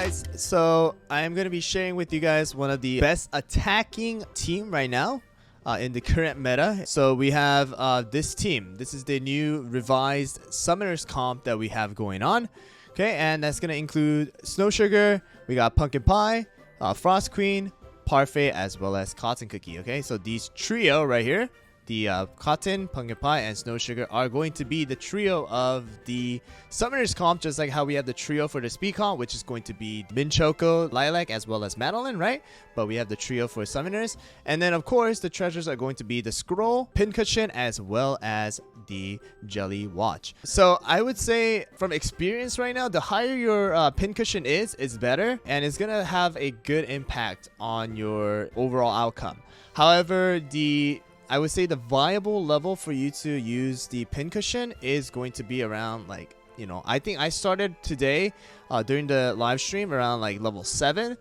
guys, so I'm going to be sharing with you guys one of the best attacking team right now in the current meta. So we have this team. This is the new revised Summoners comp that we have going on. Okay, and that's going to include Snow Sugar, we got Pumpkin Pie, Frost Queen, Parfait, as well as Cotton Cookie. Okay, so these trio right here, the Cotton, Pumpkin Pie, and Snow Sugar are going to be the trio of the Summoners comp, just like how we have the trio for the Speed comp, which is going to be Minchoco, Lilac, as well as Madeline, right? But we have the trio for Summoners. And then, of course, the treasures are going to be the Scroll, Pincushion, as well as the Jelly Watch. So I would say from experience right now, the higher your Pincushion is better, and it's going to have a good impact on your overall outcome. However, I would say the viable level for you to use the Pincushion is going to be around, like, you know, I think I started today during the live stream around like level 7,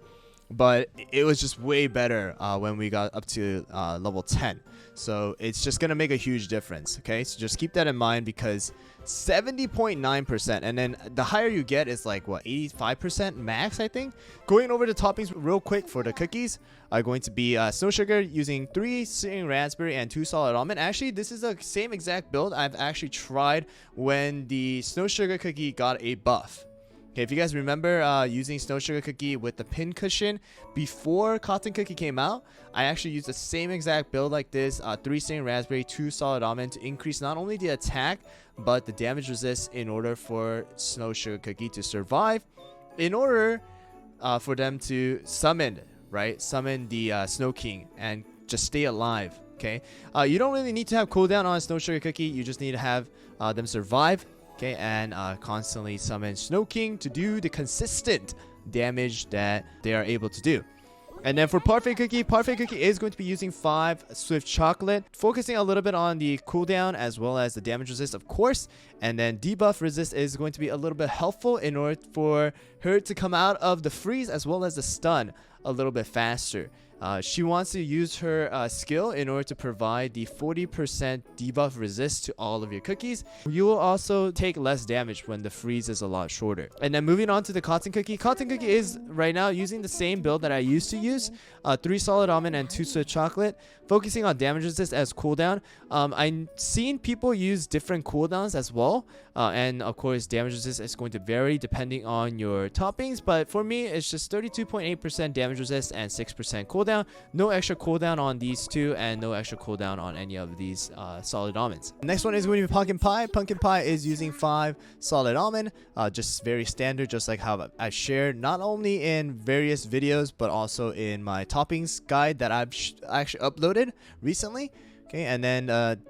but it was just way better when we got up to level 10. So it's just gonna make a huge difference. Okay, so just keep that in mind, because 70.9%, and then the higher you get is like what, 85% max, I think. Going over the toppings real quick for the cookies are going to be Snow Sugar using 3 Searing Raspberry and 2 Solid Almond. Actually, this is the same exact build I've actually tried when the Snow Sugar cookie got a buff. Okay, if you guys remember using Snow Sugar Cookie with the Pincushion before Cotton Cookie came out, I actually used the same exact build like this, 3 Searing Raspberry, 2 Solid Almond, to increase not only the attack, but the damage resist in order for Snow Sugar Cookie to survive, in order for them to summon, right? Summon the Snow King and just stay alive, okay? You don't really need to have cooldown on Snow Sugar Cookie, you just need to have them survive. Okay, and constantly summon Snow King to do the consistent damage that they are able to do. And then for Parfait Cookie is going to be using 5 Swift Chocolate, focusing a little bit on the cooldown as well as the damage resist, of course. And then debuff resist is going to be a little bit helpful in order for her to come out of the freeze as well as the stun a little bit faster. She wants to use her skill in order to provide the 40% debuff resist to all of your cookies. You will also take less damage when the freeze is a lot shorter. And then moving on to the Cotton Cookie. Cotton Cookie is right now using the same build that I used to use. 3 Solid Almond and 2 Swift Chocolate, focusing on damage resist as cooldown. I've seen people use different cooldowns as well. And of course, damage resist is going to vary depending on your toppings. But for me, it's just 32.8% damage resist and 6% cooldown. No extra cooldown on these two, and no extra cooldown on any of these Solid Almonds. Next one is going to be Pumpkin Pie. Pumpkin Pie is using 5 Solid Almond, just very standard, just like how I shared not only in various videos but also in my toppings guide that I've actually uploaded recently. Okay, and then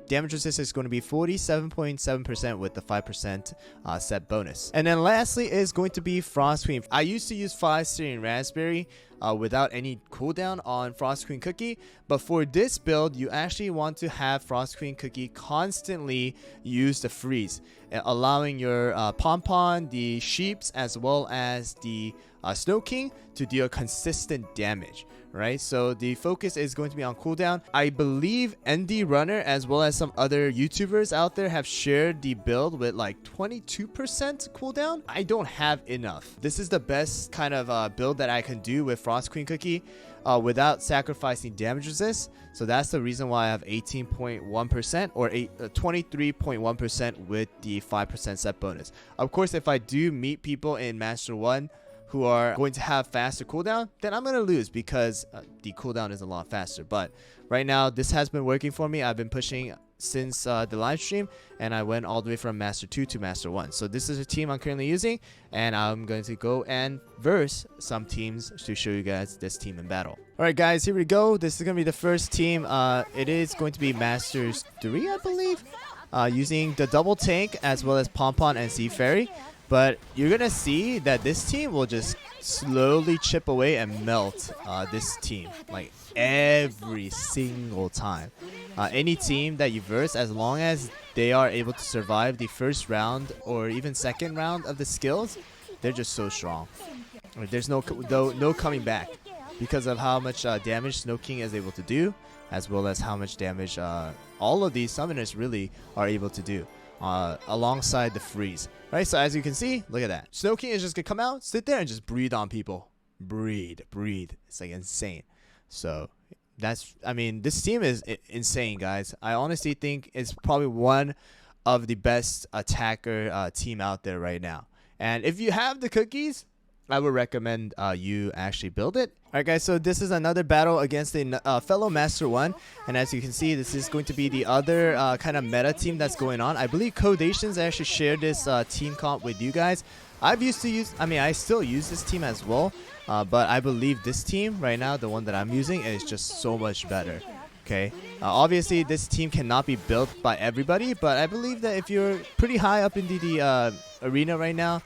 damage resist is going to be 47.7% with the 5% set bonus. And then lastly is going to be Frost Queen. I used to use 5 Searing Raspberry without any cooldown on Frost Queen Cookie, but for this build you actually want to have Frost Queen Cookie constantly use the freeze, allowing your Pompon, the Sheeps, as well as the Snow King to deal consistent damage, right? So the focus is going to be on cooldown. I believe ND Runner as well as some other YouTubers out there have shared the build with like 22% cooldown. I don't have enough. This is the best kind of build that I can do with Frost Queen Cookie without sacrificing damage resist. So that's the reason why I have 18.1% or 23.1% with the 5% set bonus. Of course, if I do meet people in Master 1 who are going to have faster cooldown, then I'm going to lose because the cooldown is a lot faster. But right now, this has been working for me. I've been pushing since the live stream, and I went all the way from Master 2 to Master 1. So this is a team I'm currently using, and I'm going to go and verse some teams to show you guys this team in battle. Alright guys, here we go. This is going to be the first team. It is going to be Masters 3, I believe, using the double tank as well as Pompon and Sea Fairy. But you're going to see that this team will just slowly chip away and melt this team, like every single time. Any team that you verse, as long as they are able to survive the first round or even second round of the skills, they're just so strong. There's no coming back because of how much damage Snow King is able to do, as well as how much damage all of these summoners really are able to do. alongside the freeze. Right, so as you can see, look at that. Snow King is just gonna come out, sit there, and just breathe on people. Breathe. It's like insane. So that's, I mean, this team is insane, guys. I honestly think it's probably one of the best attacker team out there right now. And if you have the cookies, I would recommend you actually build it. Alright guys, so this is another battle against a fellow Master 1. And as you can see, this is going to be the other kind of meta team that's going on. I believe Codations actually shared this team comp with you guys. I still use this team as well. But I believe this team right now, the one that I'm using, is just so much better. Okay, obviously this team cannot be built by everybody, but I believe that if you're pretty high up in the arena right now,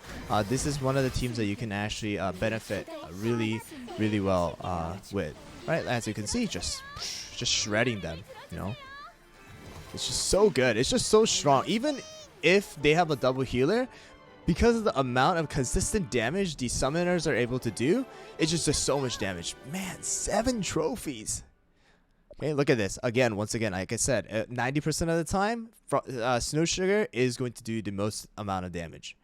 this is one of the teams that you can actually benefit really well with. Right, as you can see, just shredding them. You know, it's just so good. It's just so strong. Even if they have a double healer, because of the amount of consistent damage the summoners are able to do, it's just so much damage. Man, 7 trophies. Okay, look at this. Once again, like I said, 90% of the time, Snow Sugar is going to do the most amount of damage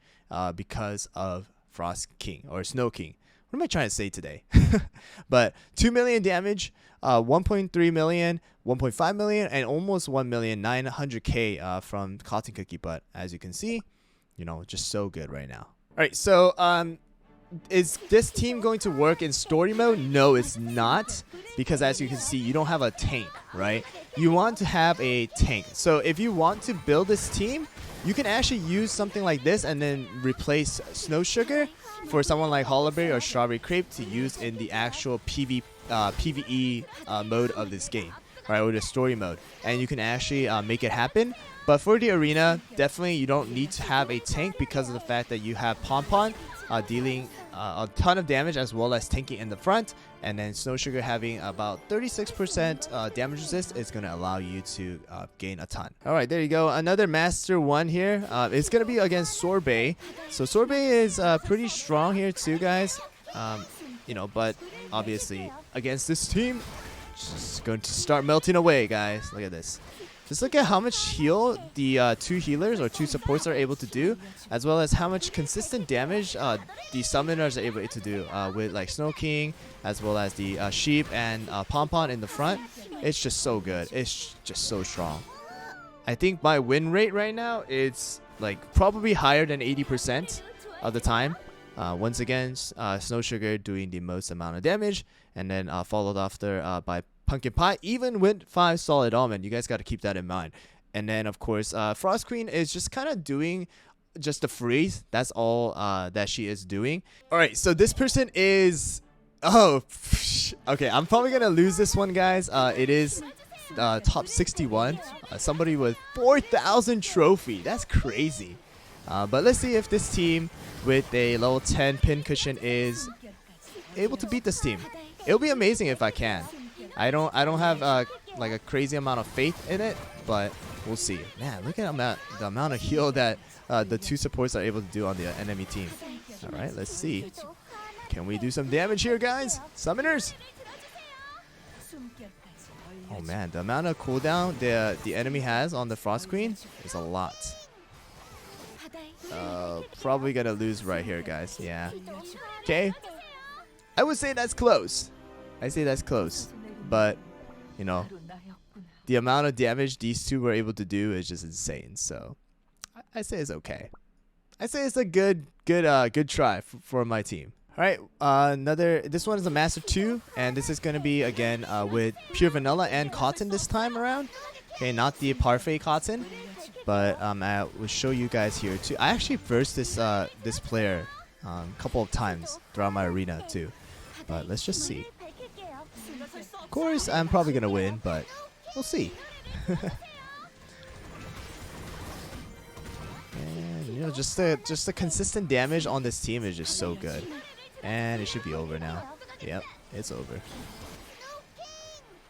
because of Frost King or Snow King. What am I trying to say today? But 2 million damage, 1.3 million, 1.5 million, and almost 1,900,000 from Cotton Cookie. But as you can see, you know, just so good right now. All right, so is this team going to work in story mode? No, it's not, because as you can see, you don't have a tank, right? You want to have a tank. So if you want to build this team, you can actually use something like this and then replace Snow Sugar for someone like Hollowberry or Strawberry Crepe to use in the actual PvE mode of this game, right? Or the story mode, and you can actually make it happen. But for the arena, definitely you don't need to have a tank because of the fact that you have Pompon dealing a ton of damage as well as tanking in the front, and then Snow Sugar having about 36% damage resist is going to allow you to gain a ton. Alright, there you go. Another Master 1 here. It's going to be against Sorbet. So Sorbet is pretty strong here too, guys. You know, but obviously against this team, just going to start melting away, guys. Look at this. Just look at how much heal the 2 healers or 2 supports are able to do, as well as how much consistent damage the summoners are able to do with like Snow King, as well as the Sheep and Pompon in the front. It's just so good. It's just so strong. I think my win rate right now is like probably higher than 80% of the time. Once again, Snow Sugar doing the most amount of damage, and then followed after by Pumpkin Pie, even with 5 Solid Almond. You guys got to keep that in mind. And then, of course, Frost Queen is just kind of doing just a freeze. That's all that she is doing. All right, so this person is... Oh, okay, I'm probably going to lose this one, guys. It is top 61. Somebody with 4,000 trophy. That's crazy. But let's see if this team with a level 10 pin cushion is able to beat this team. It'll be amazing if I can. I don't have like a crazy amount of faith in it, but we'll see. Man, look at the amount of heal that the 2 supports are able to do on the enemy team. All right, let's see. Can we do some damage here, guys? Summoners. Oh man, the amount of cooldown the enemy has on the Frost Queen is a lot. Probably gonna lose right here, guys. Yeah. Okay. I would say that's close. I say that's close. But, you know, the amount of damage these 2 were able to do is just insane. So, I say it's okay. I say it's a good try for my team. All right, this one is a Master 2, and this is going to be, again, with Pure Vanilla and Cotton this time around. Okay, not the Parfait Cotton, but I will show you guys here, too. I actually versed this player a couple of times throughout my arena, too. But let's just see. Of course, I'm probably going to win, but we'll see. And, you know, just the consistent damage on this team is just so good. And it should be over now. Yep, it's over.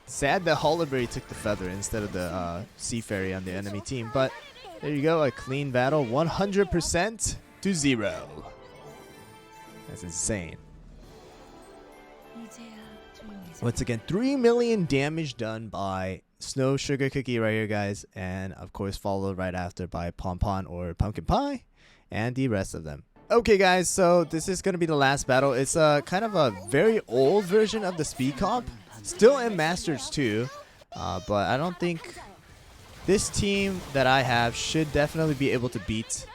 Sad that Hollowberry took the feather instead of the Sea Fairy on the enemy team, but there you go, a clean battle, 100% to 0. That's insane. Once again, 3 million damage done by Snow Sugar Cookie right here, guys, and of course followed right after by Pompon or Pumpkin Pie, and the rest of them. Okay, guys, so this is gonna be the last battle. It's a kind of a very old version of the speed comp, still in Masters 2, but I don't think this team that I have should definitely be able to beat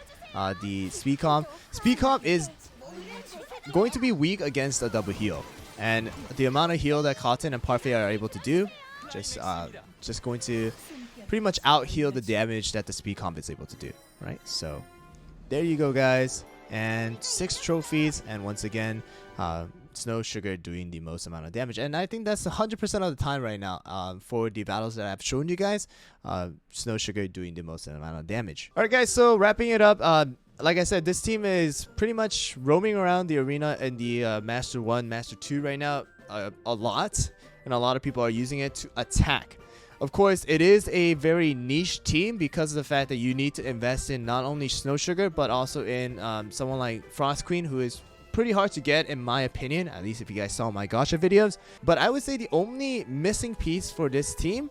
the speed comp. Speed comp is going to be weak against a double heal, and the amount of heal that Cotton and Parfait are able to do, just going to pretty much out heal the damage that the speed comp is able to do, right? So there you go, guys, and 6 trophies, and once again Snow Sugar doing the most amount of damage, and I think that's 100% of the time right now for the battles that I've shown you guys. Snow Sugar doing the most amount of damage. Alright, guys, so wrapping it up, like I said, this team is pretty much roaming around the arena in the Master 1, Master 2 right now a lot, and a lot of people are using it to attack. Of course, it is a very niche team because of the fact that you need to invest in not only Snow Sugar, but also in someone like Frost Queen, who is pretty hard to get in my opinion, at least if you guys saw my gacha videos. But I would say the only missing piece for this team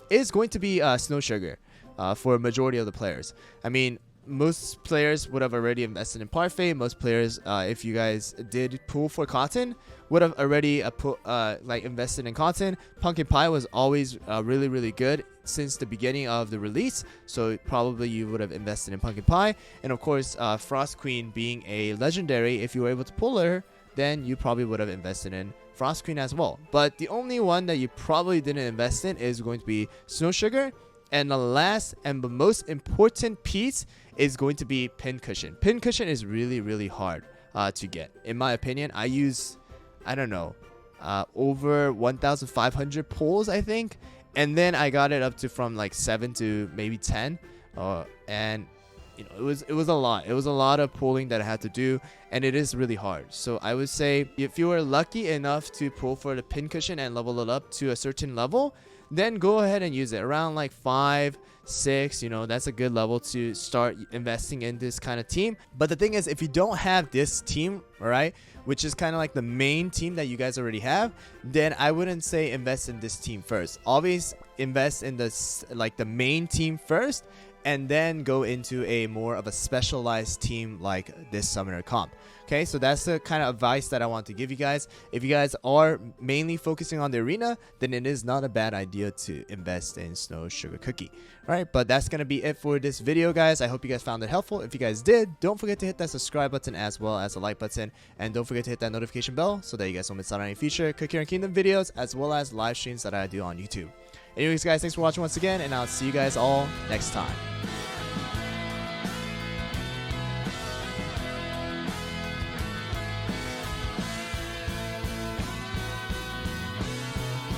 is going to be Snow Sugar for a majority of the players. I mean, most players would have already invested in Parfait. Most players, if you guys did pull for Cotton, would have already invested in Cotton. Pumpkin Pie was always really good since the beginning of the release, so probably you would have invested in Pumpkin Pie. And of course, Frost Queen being a legendary, if you were able to pull her, then you probably would have invested in Frost Queen as well. But the only one that you probably didn't invest in is going to be Snow Sugar. And the last and the most important piece is going to be Pincushion. Pincushion is really hard to get. In my opinion, I use, I don't know, over 1,500 pulls, I think. And then I got it up to from like 7 to maybe 10. And you know, it was a lot. It was a lot of pulling that I had to do, and it is really hard. So I would say if you were lucky enough to pull for the Pincushion and level it up to a certain level, then go ahead and use it around like 5, 6. You know, that's a good level to start investing in this kind of team. But the thing is, if you don't have this team, right, which is kind of like the main team that you guys already have, then I wouldn't say invest in this team first. Always invest in this, like the main team first, and then go into a more of a specialized team like this summoner comp. Okay, so that's the kind of advice that I want to give you guys. If you guys are mainly focusing on the arena, then it is not a bad idea to invest in Snow Sugar Cookie. Alright, but that's going to be it for this video, guys. I hope you guys found it helpful. If you guys did, don't forget to hit that subscribe button as well as the like button. And don't forget to hit that notification bell so that you guys don't miss out on any future Cookie Run Kingdom videos as well as live streams that I do on YouTube. Anyways, guys, thanks for watching once again, and I'll see you guys all next time.